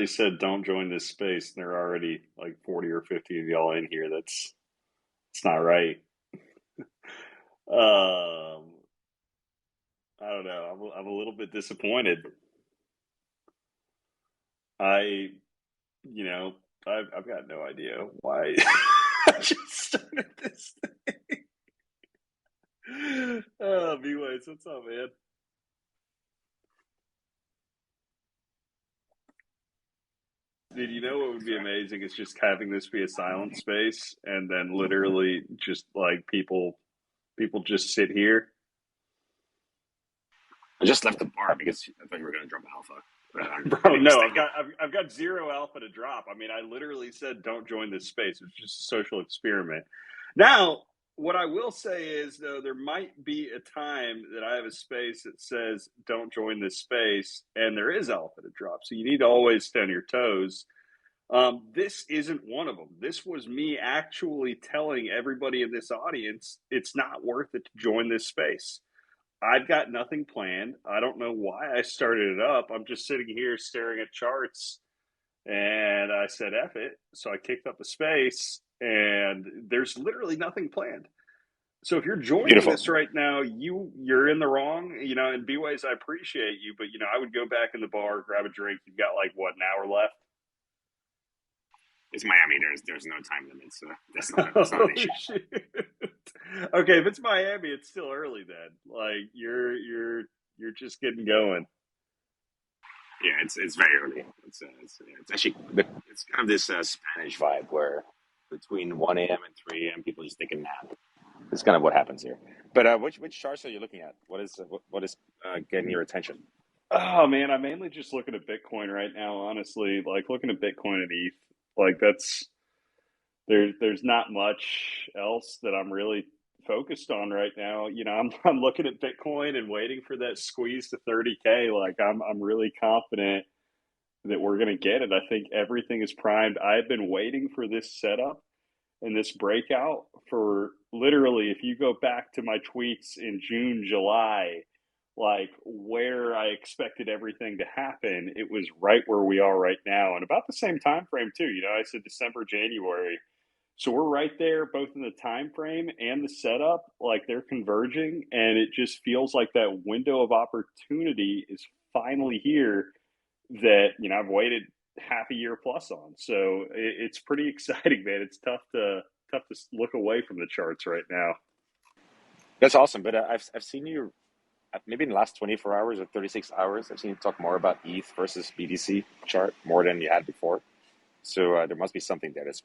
literally said, "Don't join this space." And there are already like 40 or 50 of y'all in here. It's not right. Um, I don't know. I'm a little bit disappointed. I, you know, I've got no idea why I just started this thing. Oh, B-Ways, what's up, man? Dude, you know what would be amazing is just having this be a silent space and then literally just like people just sit here. I just left the bar because I thought you were going to drop alpha, but I'm Bro, maybe no, staying I've here. got I've got zero alpha to drop. I mean, I literally said don't join this space. It's just a social experiment. Now, what I will say is though, there might be a time that I have a space that says don't join this space, and there is alpha to drop. So you need to always stay on your toes. This isn't one of them. This was me actually telling everybody in this audience it's not worth it to join this space. I've got nothing planned. I don't know why I started it up. I'm just sitting here staring at charts and I said, F it. So I kicked up a space and there's literally nothing planned. So if you're joining Beautiful. this right now, you're in the wrong, in B ways, I appreciate you, but I would go back in the bar, grab a drink. You've got like what, an hour left? It's Miami. There's no time limit, so that's not Oh an issue. shoot. Okay, if it's Miami, it's still early then. Like you're just getting going. Yeah, it's very early. It's actually it's kind of this Spanish vibe where between 1 a.m. and 3 a.m. people just take a nap. It's kind of what happens here. But which charts are you looking at? What is getting your attention? Oh man, I'm mainly just looking at Bitcoin right now, honestly. Like looking at Bitcoin and ETH. Like that's there's not much else that I'm really focused on right now. I'm looking at Bitcoin and waiting for that squeeze to 30K. Like I'm really confident that we're gonna get it. I think everything is primed. I've been waiting for this setup and this breakout for literally, if you go back to my tweets in June, July, like where I expected everything to happen, it was right where we are right now, and about the same time frame too. I said December, January, so we're right there, both in the time frame and the setup. Like they're converging, and it just feels like that window of opportunity is finally here. That I've waited half a year plus on. So it's pretty exciting, man. It's tough to look away from the charts right now. That's awesome. But I've seen you maybe in the last 24 hours or 36 hours. I've seen you talk more about ETH versus BTC chart more than you had before. So there must be something there that's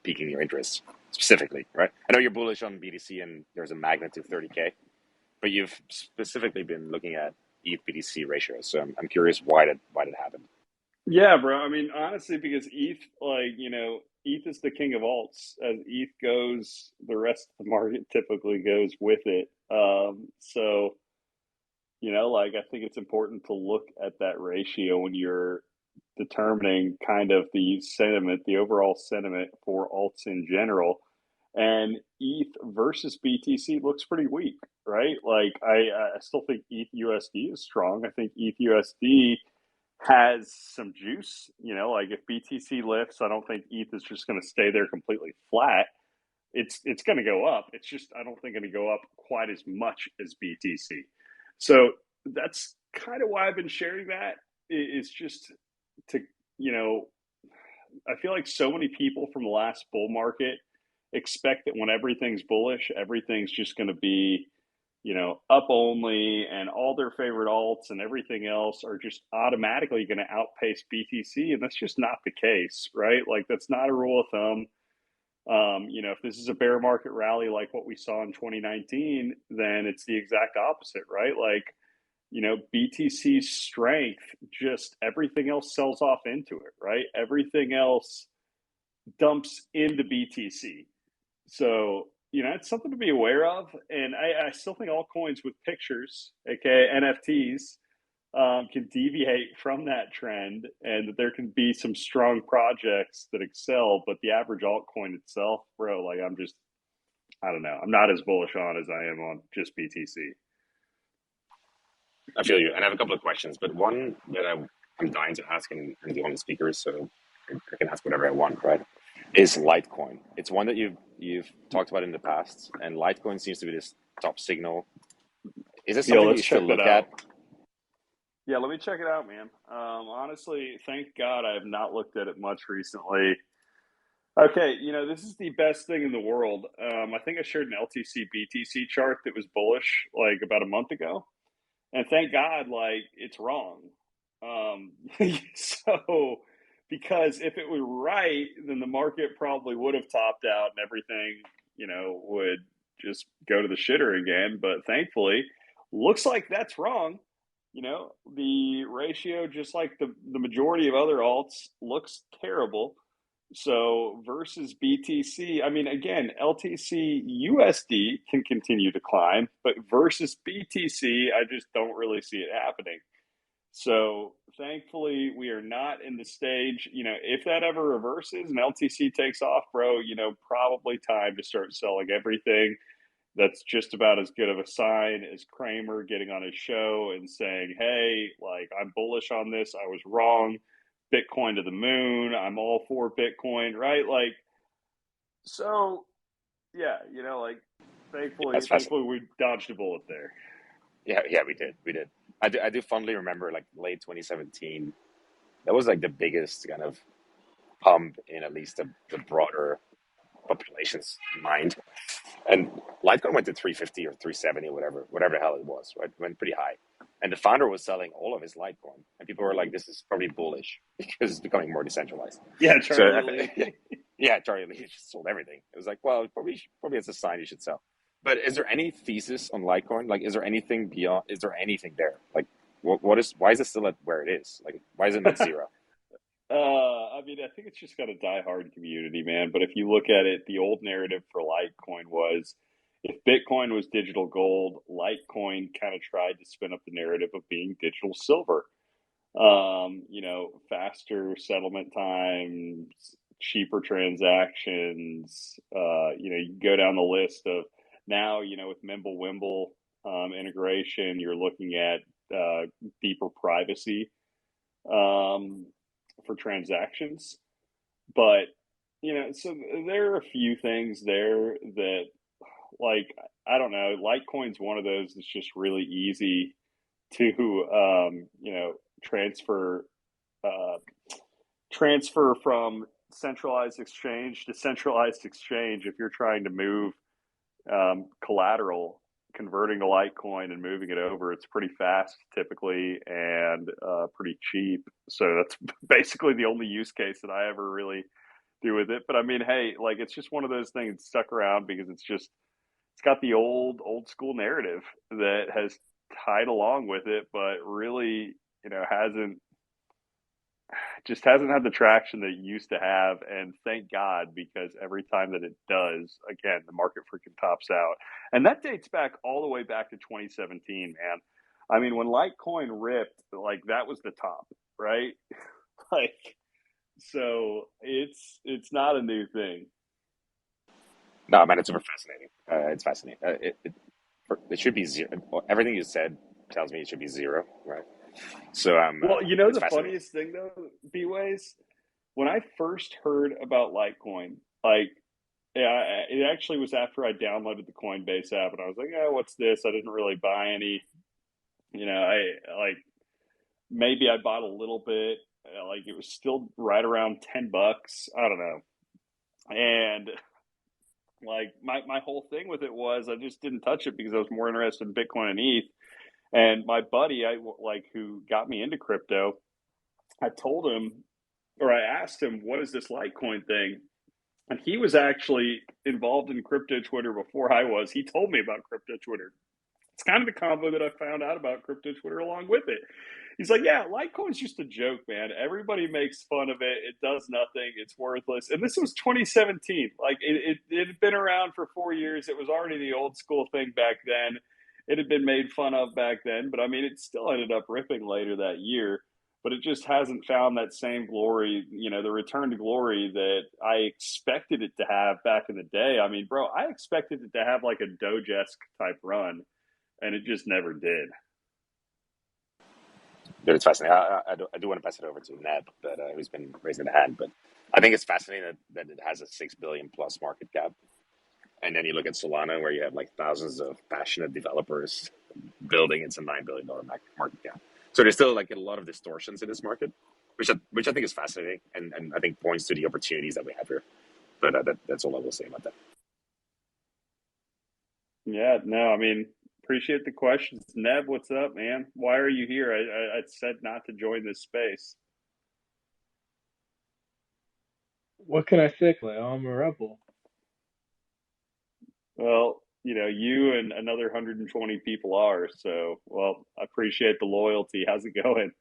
piquing your interest specifically, right? I know you're bullish on BTC and there's a magnitude 30K, but you've specifically been looking at ETH BTC ratios. So I'm curious why that happened. Yeah, bro. I mean, honestly, because ETH, ETH is the king of alts. As ETH goes, the rest of the market typically goes with it. Like I think it's important to look at that ratio when you're determining kind of the sentiment, the overall sentiment for alts in general. And ETH versus BTC looks pretty weak, right? Like I still think ETH USD is strong. I think ETH USD has some juice. Like if BTC lifts, I don't think ETH is just going to stay there completely flat. It's going to go up. It's just I don't think going to go up quite as much as BTC. So that's kind of why I've been sharing that. Is just to you know I feel like so many people from the last bull market expect that when everything's bullish, everything's just going to be up only, and all their favorite alts and everything else are just automatically going to outpace BTC. And that's just not the case, right? Like, that's not a rule of thumb. If this is a bear market rally like what we saw in 2019, then it's the exact opposite, right? Like, BTC's strength, just everything else sells off into it, right? Everything else dumps into BTC. So, it's something to be aware of. And I still think altcoins with pictures, aka NFTs, can deviate from that trend, and that there can be some strong projects that excel. But the average altcoin itself, bro, like I don't know. I'm not as bullish on as I am on just BTC. I feel you, and I have a couple of questions, but one that I I'm dying to ask, and the only speakers, so I can ask whatever I want, right? Is Litecoin. It's one that you've talked about in the past, and Litecoin seems to be this top signal. Is this Yeah, something that let's you still check that look at? out. Yeah, let me check it out, man. Honestly, thank God I have not looked at it much recently. Okay, this is the best thing in the world. I think I shared an LTC BTC chart that was bullish like about a month ago, and thank God, like it's wrong. Um, so because if it were right, then the market probably would have topped out and everything, would just go to the shitter again. But thankfully, looks like that's wrong. The ratio, just like the majority of other alts, looks terrible. So versus BTC, I mean, again, LTC USD can continue to climb, but versus BTC, I just don't really see it happening. So thankfully, we are not in the stage, if that ever reverses and LTC takes off, bro, probably time to start selling everything. That's just about as good of a sign as Kramer getting on his show and saying, hey, like, I'm bullish on this. I was wrong. Bitcoin to the moon. I'm all for Bitcoin, right? Like, so yeah, like That's thankfully fascinating. we dodged a bullet there. Yeah, yeah, we did. I do fondly remember like late 2017. That was like the biggest kind of pump in at least the broader population's mind. And Litecoin went to 350 or 370, whatever the hell it was, right? It went pretty high. And the founder was selling all of his Litecoin. And people were like, this is probably bullish because it's becoming more decentralized. Yeah, So, Charlie Lee. yeah, Charlie Lee just sold everything. It was like, well, probably it's a sign you should sell. But is there any thesis on Litecoin? Like, is there anything beyond, is there anything there? Like, why is it still at where it is? Like, why is it not zero? I mean, I think it's just got a diehard community, man. But if you look at it, the old narrative for Litecoin was if Bitcoin was digital gold, Litecoin kind of tried to spin up the narrative of being digital silver. Faster settlement times, cheaper transactions. You go down the list of now, with Mimblewimble integration, you're looking at deeper privacy um, for transactions. But, so there are a few things there that, like, I don't know, Litecoin's one of those that's just really easy to, transfer uh, transfer from centralized exchange to centralized exchange if you're trying to move collateral, converting to Litecoin and moving it over. It's pretty fast typically and pretty cheap. So that's basically the only use case that I ever really do with it. But I mean, hey, like it's just one of those things that stuck around because it's got the old school narrative that has tied along with it, but really, hasn't just hasn't had the traction that it used to have. And thank God, because every time that it does, again, the market freaking tops out. And that dates back all the way back to 2017, man. I mean, when Litecoin ripped, like that was the top, right? Like, so it's not a new thing. No, man, it's super fascinating. It's fascinating. It should be zero. Everything you said tells me it should be zero, right? So Well, it's the fascinating. funniest thing though, B ways, when I first heard about Litecoin, like yeah, it actually was after I downloaded the Coinbase app, and I was like, "Oh, what's this?" I didn't really buy any. I like maybe I bought a little bit. Like it was still right around $10. I don't know. And like my whole thing with it was I just didn't touch it because I was more interested in Bitcoin and ETH. And my buddy, I like who got me into crypto, I told him or I asked him, "What is this Litecoin thing?" And he was actually involved in crypto Twitter before I was. He told me about crypto Twitter. It's kind of the combo that I found out about crypto Twitter along with it. He's like, yeah, Litecoin's just a joke, man. Everybody makes fun of it. It does nothing. It's worthless. And this was 2017. Like it had been around for 4 years. It was already the old school thing back then. It had been made fun of back then, but I mean, it still ended up ripping later that year. But it just hasn't found that same glory, the return to glory that I expected it to have back in the day. I mean, bro, I expected it to have like a Doge-esque type run, and it just never did. Dude, it's fascinating. I do want to pass it over to Neb, but who's been raising the hand. But I think it's fascinating that it has a 6 billion plus market cap. And then you look at Solana, where you have like thousands of passionate developers building its a $9 billion market cap. So there's still like a lot of distortions in this market, which I think is fascinating, and I think points to the opportunities that we have here. But that's all I will say about that. Yeah, no, I mean, appreciate the questions. Neb, what's up, man? Why are you here? I said not to join this space. What can I say, Clay? I'm a rebel. Well, you and another 120 people are, so, well, I appreciate the loyalty. How's it going?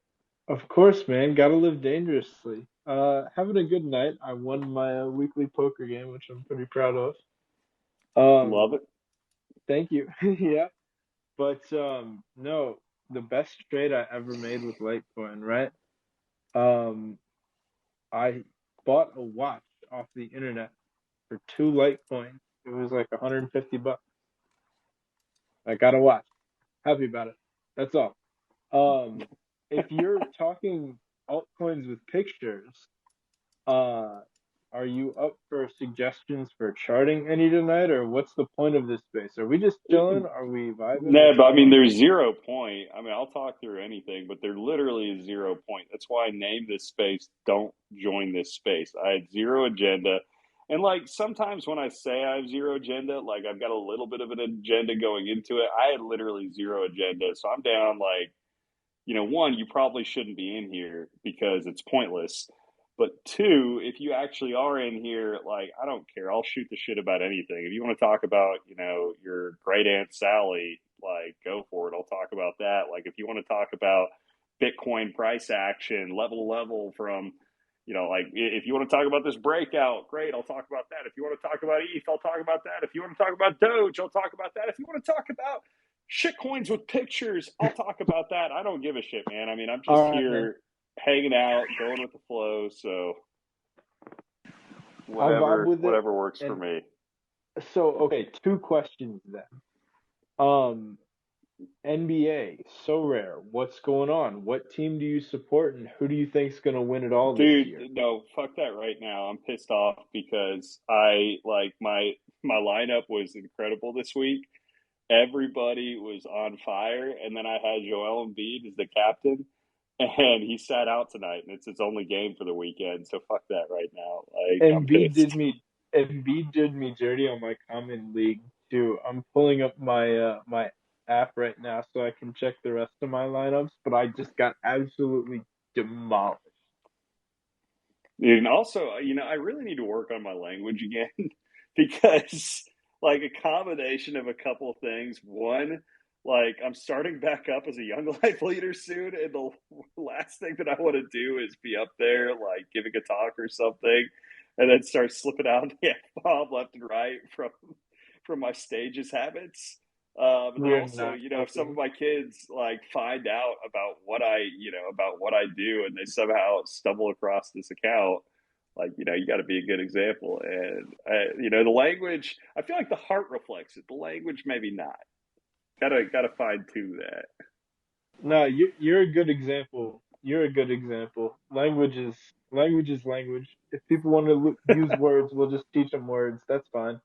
Of course, man. Gotta live dangerously. Having a good night. I won my weekly poker game, which I'm pretty proud of. Love Um, it. Thank you. Yeah, but no, the best trade I ever made with Litecoin, right? Um, I bought a watch off the internet for 2 Litecoins. It was like 150 bucks. I got a watch. Happy about it. That's all. Um, if you're talking altcoins with pictures, uh, are you up for suggestions for charting any tonight, or what's the point of this space? Are we just chilling? Are we vibing? No, What's but I going mean, on? there's 0 point. I mean, I'll talk through anything, but there literally is 0 point. That's why I named this space "Don't Join This Space." I had zero agenda. And like sometimes when I say I have zero agenda, like I've got a little bit of an agenda going into it. I had literally zero agenda. So I'm down like, one, you probably shouldn't be in here because it's pointless. But two, if you actually are in here, like, I don't care. I'll shoot the shit about anything. If you want to talk about, your great Aunt Sally, like, go for it. I'll talk about that. Like, if you want to talk about Bitcoin price action, level to level from, like, if you want to talk about this breakout, great. I'll talk about that. If you want to talk about ETH, I'll talk about that. If you want to talk about Doge, I'll talk about that. If you want to talk about shit coins with pictures, I'll talk about that. I don't give a shit, man. I mean, I'm just All right, man. here hanging out, going with the flow. So I'll vibe with it. whatever works for And me. so, okay, two questions then. Um, NBA, so rare. What's going on? What team do you support, and who do you think's gonna win it all this Dude, year? no, fuck that right now. I'm pissed off because I like my lineup was incredible this week. Everybody was on fire, and then I had Joel Embiid as the captain, and he sat out tonight, and it's his only game for the weekend. So fuck that right now. Like I'm Embiid did pissed. me Embiid did me dirty on my common league too. I'm pulling up my app right now so I can check the rest of my lineups, but I just got absolutely demolished. And also, I really need to work on my language again because, like, a combination of a couple of things. One, like, I'm starting back up as a young life leader soon, and the last thing that I want to do is be up there, like, giving a talk or something, and then start slipping out the F bomb left and right from my stages habits. And then We're also, not if some of helping. my kids like find out about what I do, and they somehow stumble across this account, like, you got to be a good example. And the language, I feel like the heart reflects it. The language, maybe not. Gotta fine tune that. No, you're a good example. You're a good example. Language is language. If people want to use words, we'll just teach them words. That's fine.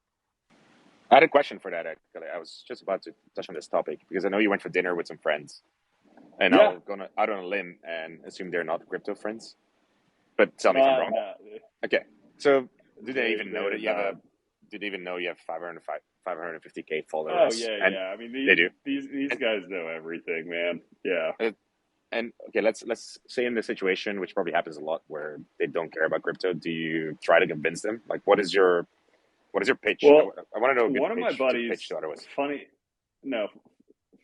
I had a question for that. Actually, I was just about to touch on this topic because I know you went for dinner with some friends, and Yeah. I'll go out on a limb and assume they're not crypto friends. But tell me if I'm wrong. No, Okay, so do they even know they're that you have a? not. Do they even know you have 550K Oh followers? yeah, And yeah. I mean, they do. these And guys know everything, man. Yeah. uh, and okay, let's say in the situation, which probably happens a lot, where they don't care about crypto. Do you try to convince them? Like, what is your pitch? Well, I want to know a good one of my pitch to pitch buddies, to others. funny, no,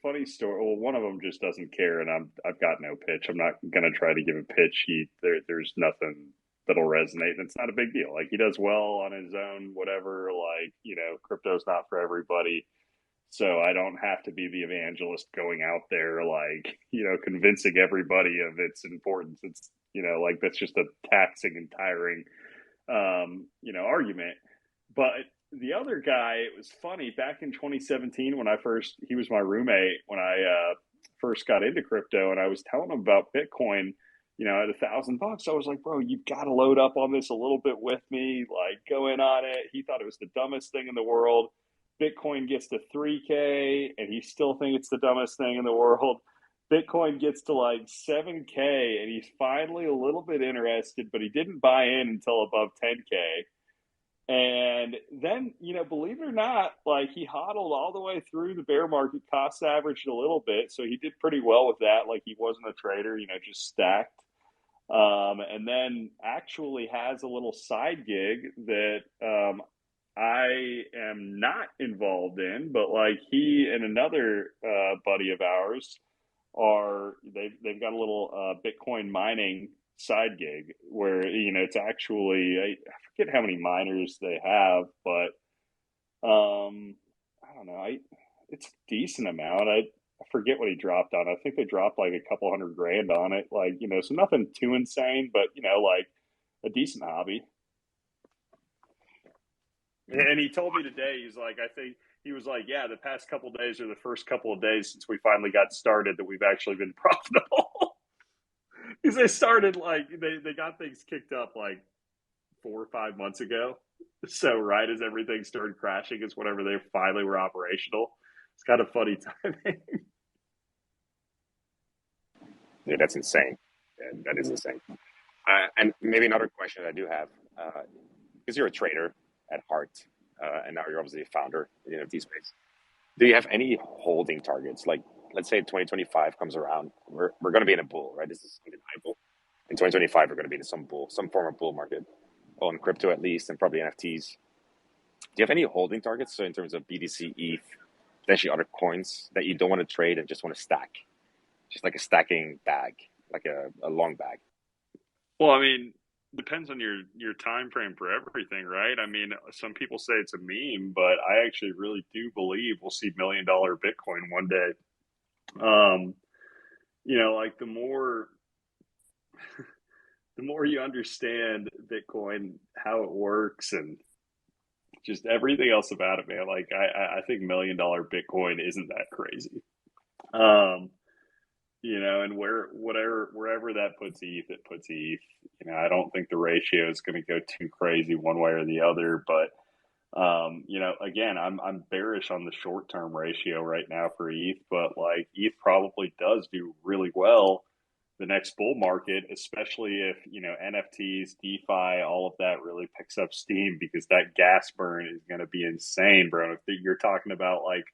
funny story. Well, one of them just doesn't care, and I've got no pitch. I'm not gonna try to give a pitch. There's nothing that'll resonate, and it's not a big deal. Like, he does well on his own, whatever. Like, crypto's not for everybody, so I don't have to be the evangelist going out there, like, convincing everybody of its importance. It's, like, that's just a taxing and tiring, argument. But the other guy, it was funny back in 2017 when he was my roommate when I first got into crypto, and I was telling him about Bitcoin, at $1,000. I was like, bro, you've got to load up on this a little bit with me, like go in on it. He thought it was the dumbest thing in the world. Bitcoin gets to 3K and he still thinks it's the dumbest thing in the world. Bitcoin gets to like 7K and he's finally a little bit interested, but he didn't buy in until above 10K. And then, believe it or not, like he hodled all the way through the bear market, cost averaged a little bit. So he did pretty well with that. Like he wasn't a trader, just stacked. And then actually has a little side gig that I am not involved in, but like he and another buddy of ours they've got a little Bitcoin mining side gig where it's actually I forget how many miners they have, but I don't know, it's a decent amount. I forget what he dropped on. I think they dropped like a couple $100,000 on it, like so nothing too insane, but like a decent hobby. And he told me today, he's like, I think he was like, yeah, the past couple of days are the first couple of days since we finally got started that we've actually been profitable. Because they started like they got things kicked up like 4 or 5 months ago. So right as everything started crashing is whenever they finally were operational. It's kind of funny timing. Dude, that's insane. Yeah, that is insane. And maybe another question I do have, because you're a trader at heart, and now you're obviously a founder in the NFT space. Do you have any holding targets? Like, let's say 2025 comes around, we're going to be in a bull, right? This is undeniable. In 2025, we're going to be in some form of bull market, on crypto at least, and probably NFTs. Do you have any holding targets? So in terms of BTC, ETH, potentially other coins that you don't want to trade and just want to stack, just like a stacking bag, like a long bag. Well, I mean, depends on your time frame for everything, right? I mean, some people say it's a meme, but I actually really do believe we'll see $1 million Bitcoin one day. Like the more you understand Bitcoin, how it works, and just everything else about it, man. Like I think $1 million Bitcoin isn't that crazy. And wherever that puts ETH, it puts ETH. I don't think the ratio is going to go too crazy one way or the other, but again, I'm bearish on the short term ratio right now for ETH, but like ETH probably does do really well the next bull market, especially if NFTs, DeFi, all of that really picks up steam, because that gas burn is going to be insane, bro. If you're talking about like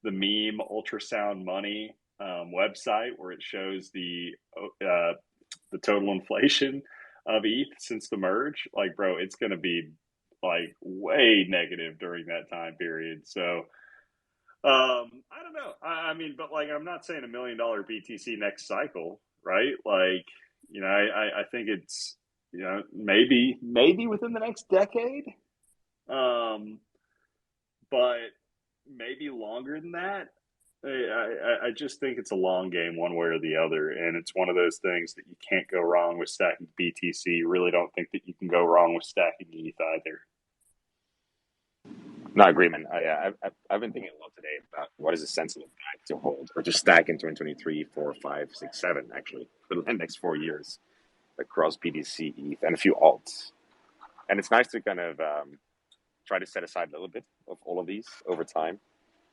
the meme ultrasound money website where it shows the total inflation of ETH since the merge, like, bro, it's going to be like way negative during that time period. So I don't know. I mean, but like, I'm not saying $1 million BTC next cycle, right? Like, I think it's, maybe within the next decade. But maybe longer than that. I just think it's a long game one way or the other. And it's one of those things that you can't go wrong with stacking BTC. You really don't think that you can go wrong with stacking ETH either. No, agreement. I've been thinking a lot today about what is a sensible bag to hold or to stack in 2023, 4, 5, 6, 7, actually, for the next 4 years across BTC, ETH, and a few alts. And it's nice to kind of try to set aside a little bit of all of these over time,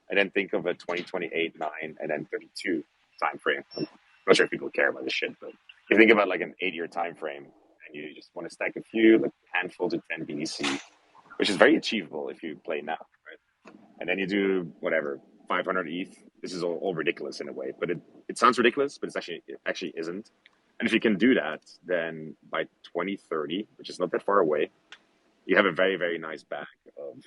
and then think of a 2028, 9, and then 32 time frame. I'm not sure if people care about this shit, but you think about like an 8-year time frame, and you just want to stack a few, like handful to 10 BTC, which is very achievable if you play now, right? And then you do whatever 500 ETH. This is all ridiculous in a way, but it sounds ridiculous, but it actually isn't. And if you can do that, then by 2030, which is not that far away, you have a very, very nice bag of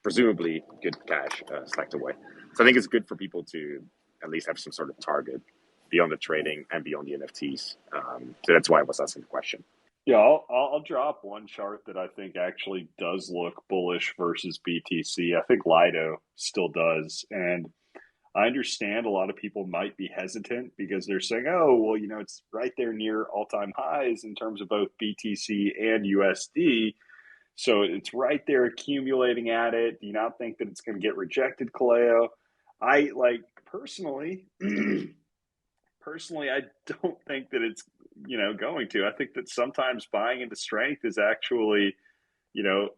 presumably good cash stacked away. So I think it's good for people to at least have some sort of target beyond the trading and beyond the NFTs. So that's why I was asking the question. Yeah, I'll drop one chart that I think actually does look bullish versus BTC. I think Lido still does. And I understand a lot of people might be hesitant because they're saying, oh, well, it's right there near all-time highs in terms of both BTC and USD. So it's right there accumulating at it. Do you not think that it's going to get rejected, Kaleo? I personally, personally, I don't think that it's, going to. I think that sometimes buying into strength is actually, you know,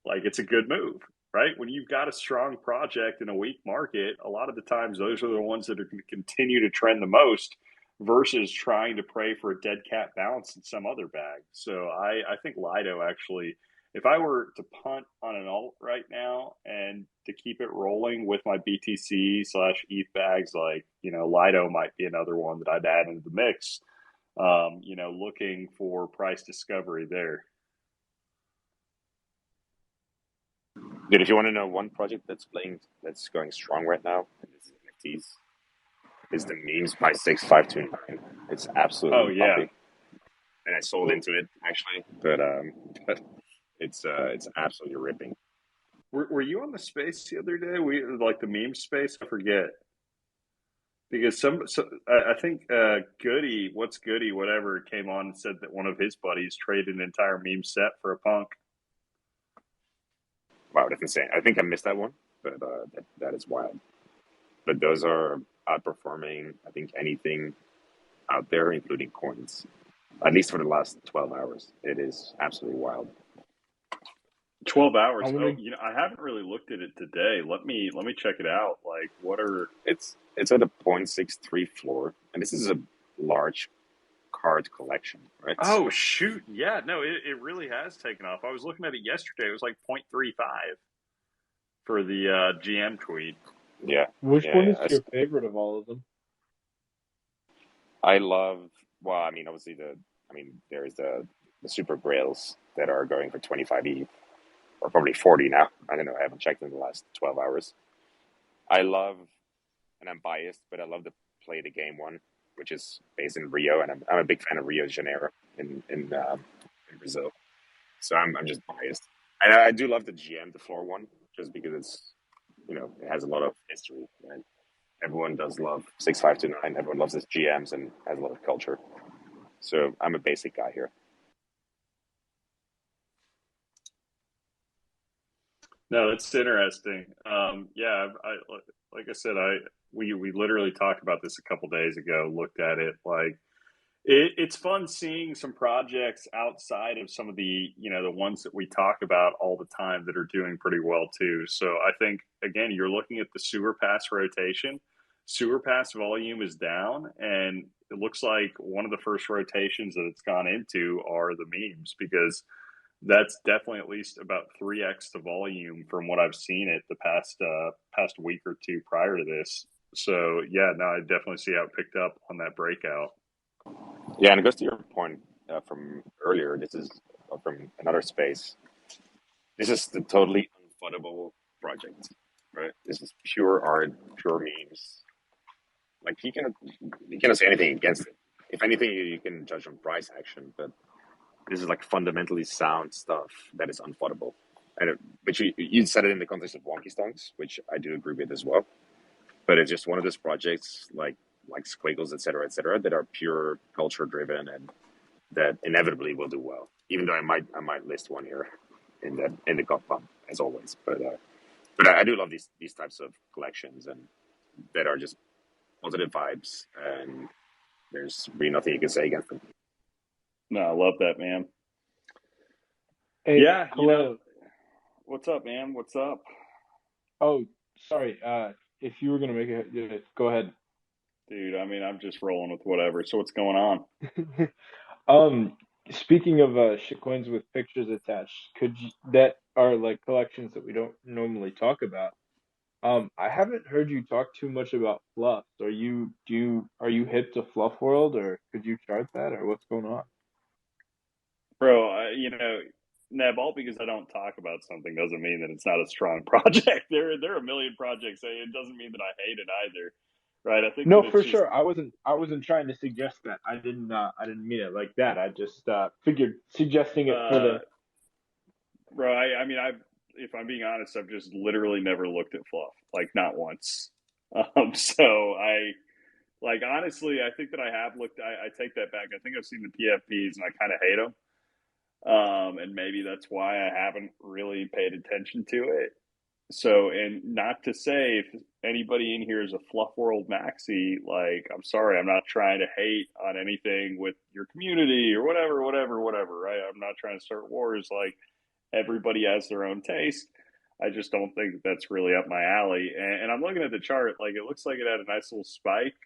like it's a good move, right? When you've got a strong project in a weak market, a lot of the times those are the ones that are going to continue to trend the most versus trying to pray for a dead cat bounce in some other bag. So I think Lido actually, if I were to punt on an alt right now and to keep it rolling with my BTC slash ETH bags, like, Lido might be another one that I'd add into the mix, looking for price discovery there. Dude, if you want to know one project that's going strong right now, and this is NFTs, is the memes by 6529. It's Oh, absolutely yeah. pumpy. And I sold into it actually, but it's absolutely ripping. Were you on the space the other day? We like the meme space. I forget because I think Goody, whatever, came on and said that one of his buddies traded an entire meme set for a punk. Wow, that's insane. I think I missed that one, but that is wild. But those are outperforming, I think, anything out there, including coins. At least for the last 12 hours, it is absolutely wild. 12 I hours. want Oh, to. I haven't really looked at it today. Let me check it out. Like, what are? It's at a 0.63 floor, and this is a large card collection, right? Oh So shoot! Yeah, no, it really has taken off. I was looking at it yesterday. It was like 0.35 for the GM tweet. yeah, Which one is yeah. your favorite of all of them? I love. Well, I mean, obviously there's the super grails that are going for 25 ETH or probably 40 now. I don't know. I haven't checked in the last 12 hours. I love, and I'm biased, but I love the play the game one, which is based in Rio, and I'm a big fan of Rio de Janeiro in Brazil. So I'm just biased. And I do love the GM, the floor one, just because it has a lot of history. Right? Everyone does love 6529. Everyone loves his GMs and has a lot of culture. So I'm a basic guy here. No, that's interesting. Yeah, like I said, we literally talked about this a couple days ago. Looked at it like it's fun seeing some projects outside of some of the ones that we talk about all the time that are doing pretty well too. So I think again, you're looking at the sewer pass rotation. Sewer pass volume is down, and it looks like one of the first rotations that it's gone into are the memes because that's definitely at least about 3x the volume from what I've seen it the past week or two prior to this. So yeah, no, I definitely see how it picked up on that breakout. Yeah, and it goes to your point from earlier. This is from another space. This is the totally unfuttable project, right? This is pure art, pure memes. Like you cannot say anything against it. If anything, you can judge on price action, but this is like fundamentally sound stuff that is unfuttable. Which you said it in the context of Wonky Stonks, which I do agree with as well. But it's just one of those projects like Squiggles, et cetera, that are pure culture driven and that inevitably will do well. Even though I might list one here in the gut pump as always. But I do love these types of collections and that are just positive vibes and there's really nothing you can say against them. No, I love that, man. Hey, Yeah, hello. what's up, man? What's up? Oh, sorry. If you were gonna make it, yeah, go ahead. Dude, I mean, I'm just rolling with whatever. So what's going on? Um, Speaking of shitcoins with pictures attached, that are like collections that we don't normally talk about. I haven't heard you talk too much about fluffs. Are you hip to fluff world, or could you chart that, or what's going on? Bro, Neb, all because I don't talk about something doesn't mean that it's not a strong project. There are a million projects. It doesn't mean that I hate it either. Right? I think No, that it's for just sure. I wasn't trying to suggest that. I didn't mean it like that. I just figured suggesting it for uh the. bro, I if I'm being honest, I've just literally never looked at fluff. Like not once. So I like honestly, I think that I have looked. I take that back. I think I've seen the PFPs and I kind of hate them. And maybe that's why I haven't really paid attention to it. So, and not to say if anybody in here is a fluff world maxi, like, I'm sorry, I'm not trying to hate on anything with your community or whatever, whatever, whatever, right? I'm not trying to start wars. Like, everybody has their own taste. I just don't think that's really up my alley. And I'm looking at the chart, like, it looks like it had a nice little spike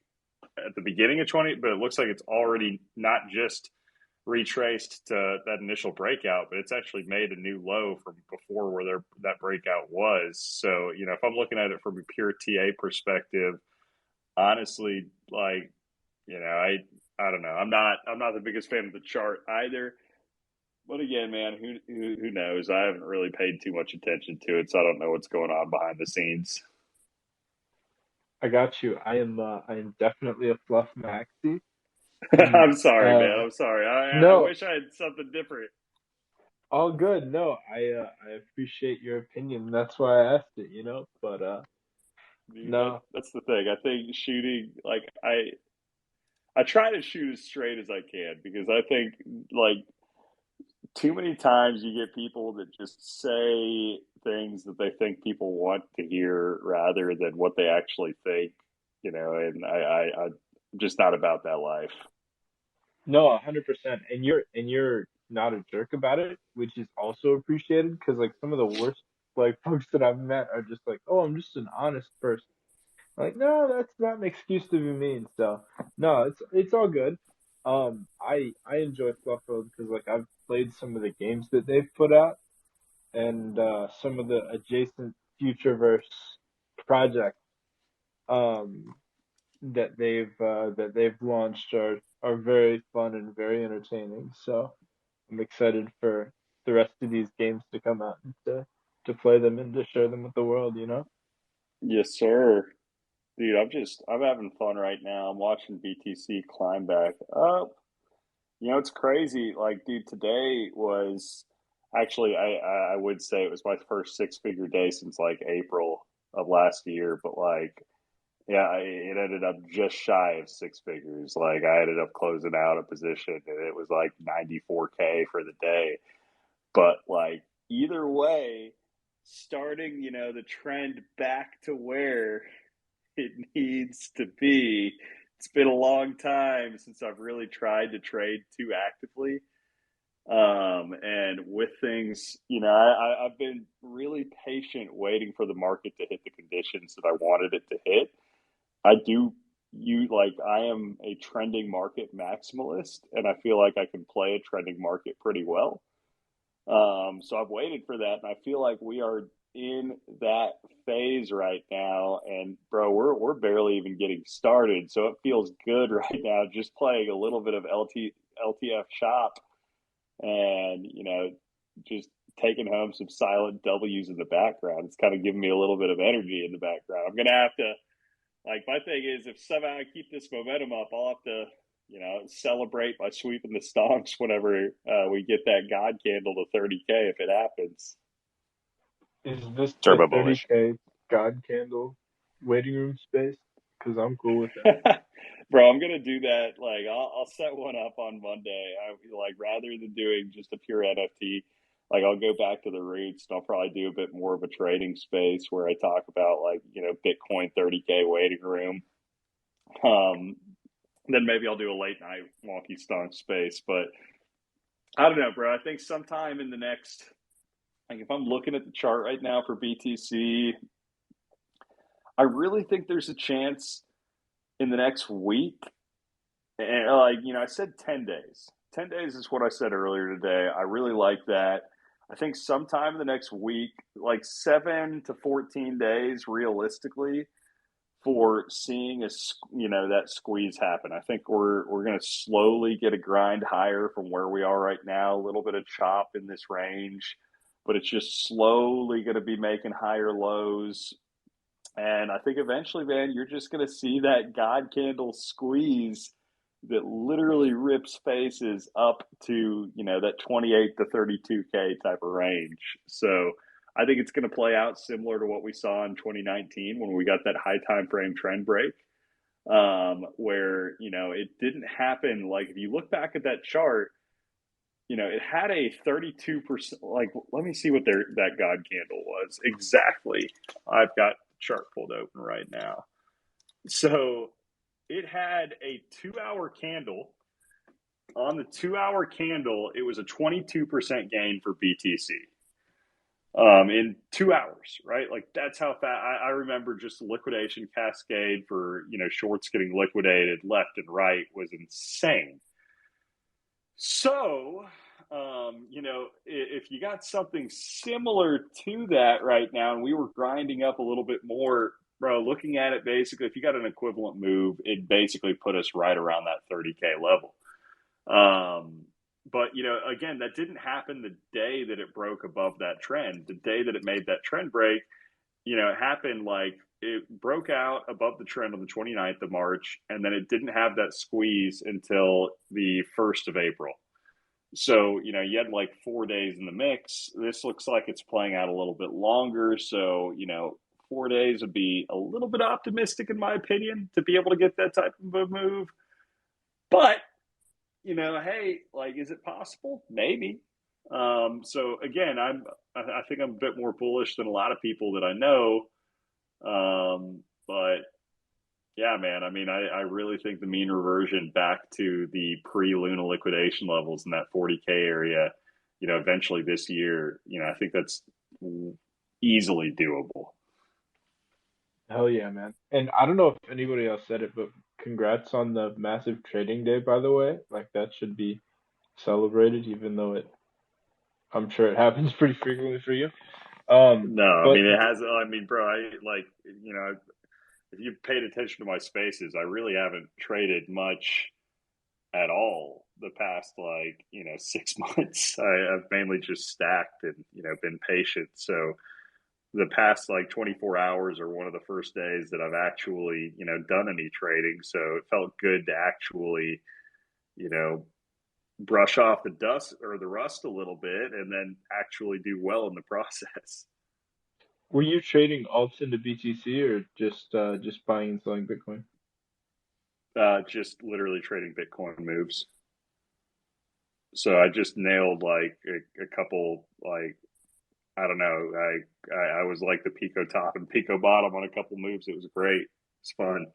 at the beginning of 20, but it looks like it's already not just retraced to that initial breakout, but it's actually made a new low from before where that breakout was. So, you know, if I'm looking at it from a pure TA perspective, honestly, like, you know, I don't know. I'm not the biggest fan of the chart either. But again, man, who knows? I haven't really paid too much attention to it, so I don't know what's going on behind the scenes. I got you. I am definitely a fluff maxi. And I'm sorry, man. I'm sorry. I no, wish I had something different. all good. No, I appreciate your opinion. That's why I asked it, But Dude, no. that's the thing. I think shooting, like, I try to shoot as straight as I can because I think, like, too many times you get people that just say things that they think people want to hear rather than what they actually think, and I'm just not about that life. No, 100%. And you're not a jerk about it, which is also appreciated because like some of the worst like folks that I've met are just like, "Oh, I'm just an honest person." Like, no, that's not an excuse to be mean. So, no, it's all good. I enjoy Fluff Road because like I've played some of the games that they've put out and some of the adjacent Futureverse projects um that they've launched are very fun and very entertaining. So I'm excited for the rest of these games to come out and to play them and to share them with the world. Yes, sir. Dude, I'm having fun right now. I'm watching BTC climb back up. It's crazy. Like, dude, today was actually, I would say it was my first six-figure day since like April of last year, but like, yeah, it ended up just shy of six figures. Like, I ended up closing out a position and it was like 94K for the day. But like, either way, starting, the trend back to where it needs to be. It's been a long time since I've really tried to trade too actively. And with things, I've been really patient waiting for the market to hit the conditions that I wanted it to hit. I do I am a trending market maximalist, and I feel like I can play a trending market pretty well. So I've waited for that, and I feel like we are in that phase right now. And bro, we're barely even getting started, so it feels good right now, just playing a little bit of LTF shop, and just taking home some silent W's in the background. It's kind of giving me a little bit of energy in the background. I'm gonna have to like my thing is if somehow I keep this momentum up, I'll have to celebrate by sweeping the stonks whenever we get that God candle to 30K if it happens. Is this the Turbo bullish. 30K God candle waiting room space? Because I'm cool with that. Bro, I'm gonna do that. Like, I'll set one up on Monday. I like rather than doing just a pure NFT, like I'll go back to the roots and I'll probably do a bit more of a trading space where I talk about like Bitcoin 30K waiting room. Um, then maybe I'll do a late night Wonky Stonks space. But I don't know, bro. I think sometime in the next, like if I'm looking at the chart right now for BTC, I really think there's a chance in the next week. And I said 10 days. 10 days is what I said earlier today. I really like that. I think sometime in the next week, like 7 to 14 days realistically, for seeing that squeeze happen. I think we're going to slowly get a grind higher from where we are right now. A little bit of chop in this range, but it's just slowly going to be making higher lows. And I think eventually, man, you're just going to see that God candle squeeze that literally rips faces up to, that 28 to 32K type of range. So I think it's going to play out similar to what we saw in 2019 when we got that high time frame trend break, where, it didn't happen. Like if you look back at that chart, it had a 32%. Like, let me see what that God candle was exactly. I've got the chart pulled open right now. So it had a 2 hour candle. On the 2 hour candle, it was a 22% gain for BTC. In 2 hours, right? Like that's how fast I remember just liquidation cascade for, shorts getting liquidated left and right was insane. So, if you got something similar to that right now, and we were grinding up a little bit more, bro, looking at it basically, if you got an equivalent move, it basically put us right around that 30K level. But again, that didn't happen the day that it broke above that trend. The day that it made that trend break, it happened like it broke out above the trend on the 29th of March, and then it didn't have that squeeze until the 1st of April. So, you had like 4 days in the mix. This looks like it's playing out a little bit longer. So, 4 days would be a little bit optimistic, in my opinion, to be able to get that type of a move. But hey, like, is it possible? Maybe. So again, I think I'm a bit more bullish than a lot of people that I know. But yeah, man, I mean, I really think the mean reversion back to the pre-Luna liquidation levels in that 40K area, eventually this year, I think that's easily doable. Hell yeah, man. And I don't know if anybody else said it, but congrats on the massive trading day, by the way. Like that should be celebrated, even though I'm sure it happens pretty frequently for you. No, I But mean, it has, I mean, bro, if you've paid attention to my spaces, I really haven't traded much at all the past 6 months. I've mainly just stacked and been patient. So the past 24 hours are one of the first days that I've actually done any trading. So it felt good to actually you know brush off the dust or the rust a little bit and then actually do well in the process. were you trading alts into BTC or just buying and selling Bitcoin? Just literally trading Bitcoin moves. So I just nailed a couple I don't know. I was like the Pico top and Pico bottom on a couple moves. It was great. It's fun.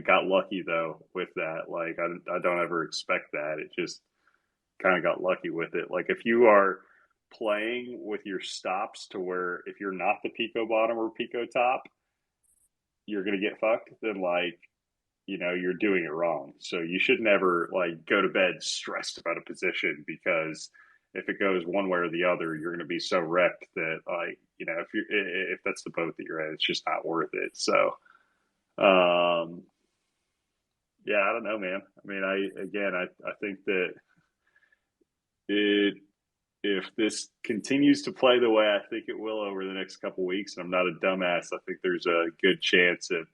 Got lucky though with that. Like I don't ever expect that. It just kind of got lucky with it. Like if you are playing with your stops to where if you're not the Pico bottom or Pico top, you're gonna get fucked. Then you're doing it wrong. So you should never go to bed stressed about a position because if it goes one way or the other, you're going to be so wrecked that if that's the boat that you're in, it's just not worth it. So, yeah, I don't know, man. I mean, I think that it if this continues to play the way I think it will over the next couple of weeks, and I'm not a dumbass, I think there's a good chance of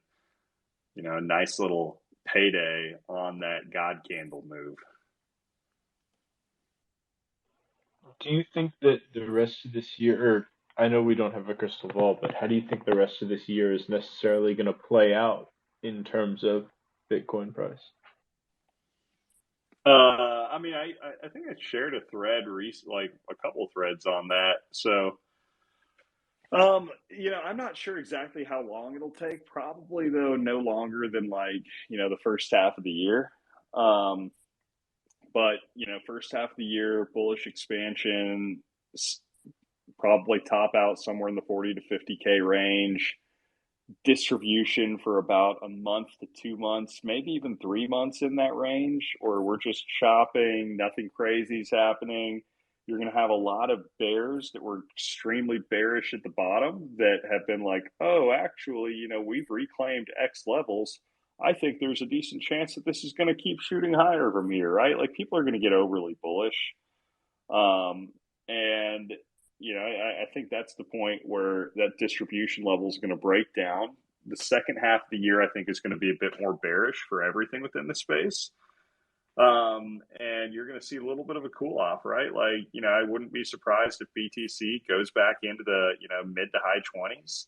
a nice little payday on that God candle move. Do you think that the rest of this year, or I know we don't have a crystal ball, but how do you think the rest of this year is necessarily going to play out in terms of Bitcoin price? I mean, I think I shared a thread, a couple threads on that. So, I'm not sure exactly how long it'll take. Probably though, no longer than the first half of the year. Um, but first half of the year, bullish expansion, probably top out somewhere in the 40 to 50K range. Distribution for about a month to 2 months, maybe even 3 months in that range, or we're just shopping, nothing crazy is happening. You're going to have a lot of bears that were extremely bearish at the bottom that have been like, oh, actually, we've reclaimed X levels. I think there's a decent chance that this is going to keep shooting higher from here, right? Like people are going to get overly bullish. And I think that's the point where that distribution level is going to break down. The second half of the year, I think, is going to be a bit more bearish for everything within the space. And you're going to see a little bit of a cool off, right? I wouldn't be surprised if BTC goes back into the, mid to high 20s.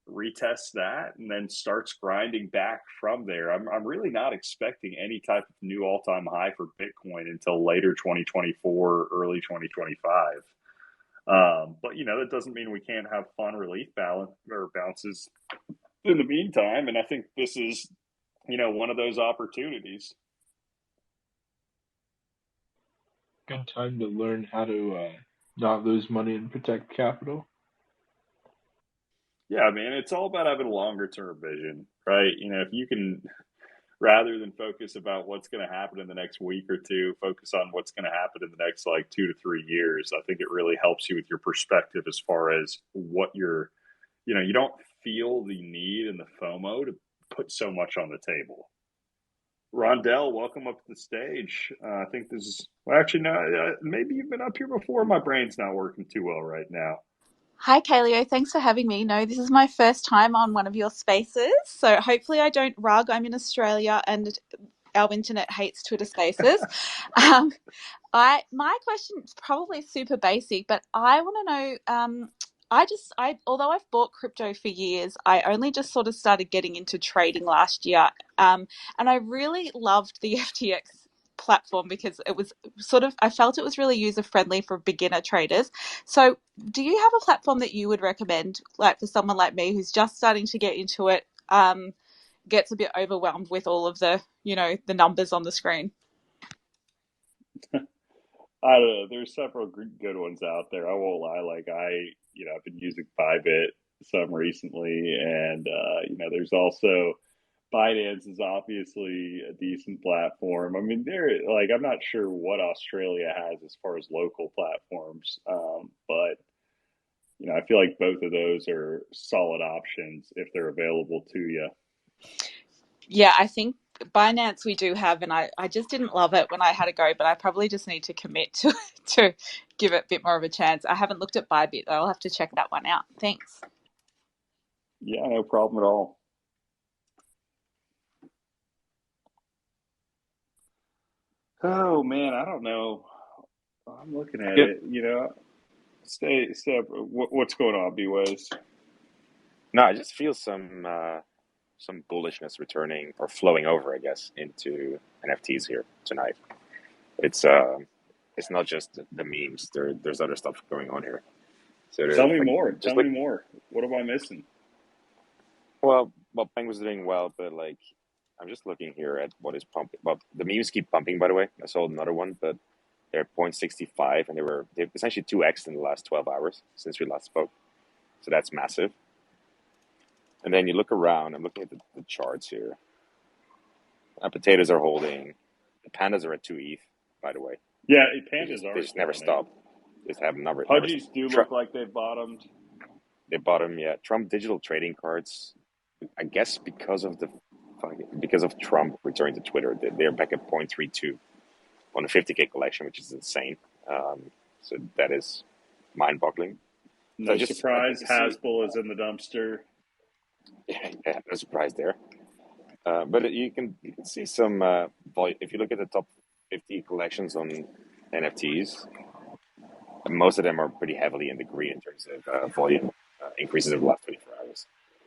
retests that, and then starts grinding back from there. I'm really not expecting any type of new all time high for Bitcoin until later 2024, early 2025. But that doesn't mean we can't have fun relief balance or bounces in the meantime. And I think this is, one of those opportunities. Good time to learn how to not lose money and protect capital. Yeah, man, it's all about having a longer term vision, right? If you can, rather than focus about what's going to happen in the next week or two, focus on what's going to happen in the next like 2 to 3 years. I think it really helps you with your perspective as far as what you don't feel the need and the FOMO to put so much on the table. Rondell, welcome up to the stage. I think this is, well, actually, no, maybe you've been up here before. My brain's not working too well right now. Hi, Kaleo. Thanks for having me. No, this is my first time on one of your spaces, so hopefully I don't rug. I'm in Australia and our internet hates Twitter Spaces. Um, my question is probably super basic, but I want to know. Although I've bought crypto for years, I only just sort of started getting into trading last year, and I really loved the FTX platform because it was I felt it was really user friendly for beginner traders. So, do you have a platform that you would recommend, like for someone like me who's just starting to get into it? Gets a bit overwhelmed with all of the numbers on the screen. I don't know. There's several good ones out there. I won't lie. Like I've been using Bybit some recently, and there's also Binance is obviously a decent platform. I mean, I'm not sure what Australia has as far as local platforms, but I feel like both of those are solid options if they're available to you. Yeah, I think Binance we do have, and I just didn't love it when I had to go, but I probably just need to commit to give it a bit more of a chance. I haven't looked at Bybit, though. I'll have to check that one out. Thanks. Yeah, no problem at all. Oh man, I don't know. I'm looking at Yeah. it. Stay up. What's going on, B-Ways? No, I just feel some bullishness returning or flowing over, I guess, into NFTs here tonight. It's not just the memes. There's other stuff going on here. So Tell me like more. just Tell like me more. What am I missing? well, Peng was doing well, but like I'm just looking here at what is pumping. Well, the memes keep pumping, by the way. I saw another one, but they're at 0.65, and they've essentially 2x in the last 12 hours since we last spoke. So that's massive. And then you look around. I'm looking at the charts here. Potatoes are holding. The pandas are at 2 ETH, by the way. Yeah, They pandas just, are they just never responding. stop. They just have never. Pudgies do Trump, look like they've bottomed. they bottom, yeah. Trump digital trading cards. I guess because of Trump returning to Twitter, they're back at 0.32 on the 50K collection, which is insane. So that is mind-boggling. So No surprise, Hasbull is in the dumpster. Yeah, no surprise there. But you can see some volume. If you look at the top 50 collections on NFTs, most of them are pretty heavily in the green in terms of volume increases over the last 24 hours,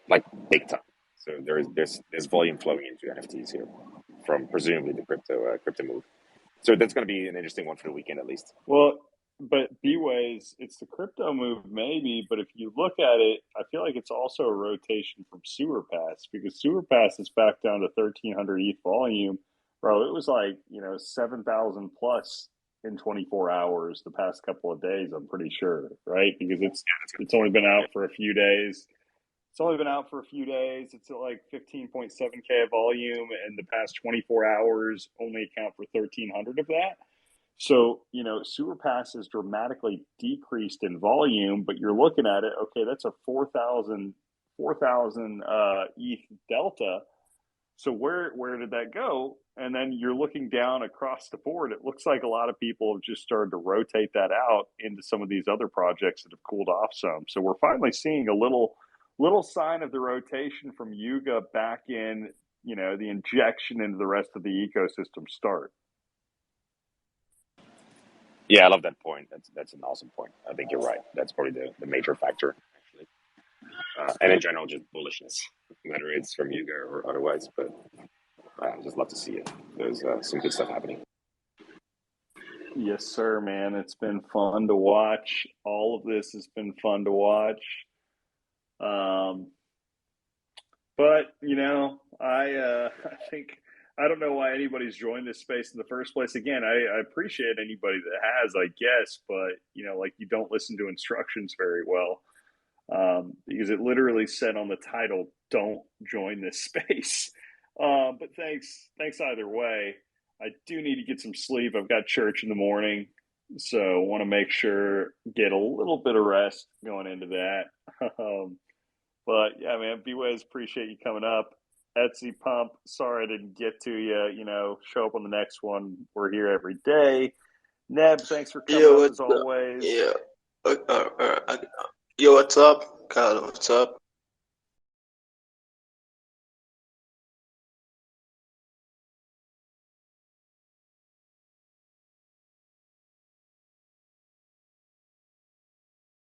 like big time. So there's volume flowing into NFTs here from presumably the crypto move. So that's going to be an interesting one for the weekend at least. Well, but B-Ways, it's the crypto move maybe, but if you look at it, I feel like it's also a rotation from Sewer Pass because Sewer Pass is back down to 1,300 ETH volume. Bro, it was like, 7,000 plus in 24 hours the past couple of days, I'm pretty sure, right? Because it's only been out for a few days. It's only been out for a few days. It's at like 15.7K of volume, and the past 24 hours only account for 1,300 of that. So, Sewer Pass has dramatically decreased in volume, but you're looking at it, okay, that's a 4,000 ETH delta. So where did that go? And then you're looking down across the board. It looks like a lot of people have just started to rotate that out into some of these other projects that have cooled off some. So we're finally seeing a little sign of the rotation from Yuga back in, the injection into the rest of the ecosystem start. Yeah, I love that point. That's an awesome point. I think you're right. That's probably the major factor, actually. and in general, just bullishness, whether it's from Yuga or otherwise. But I just love to see it. There's some good stuff happening. Yes, sir, man. It's been fun to watch. All of this has been fun to watch. But I think I don't know why anybody's joined this space in the first place. Again, I appreciate anybody that has, I guess, but like you don't listen to instructions very well, because it literally said on the title, "Don't join this space." But thanks either way. I do need to get some sleep. I've got church in the morning, so want to make sure get a little bit of rest going into that. But yeah, man, B-Ways, appreciate you coming up. Etsy Pump, sorry I didn't get to you. Show up on the next one. We're here every day. Neb, thanks for coming up as always. Yeah. Yo, what's up? Kyle, what's up?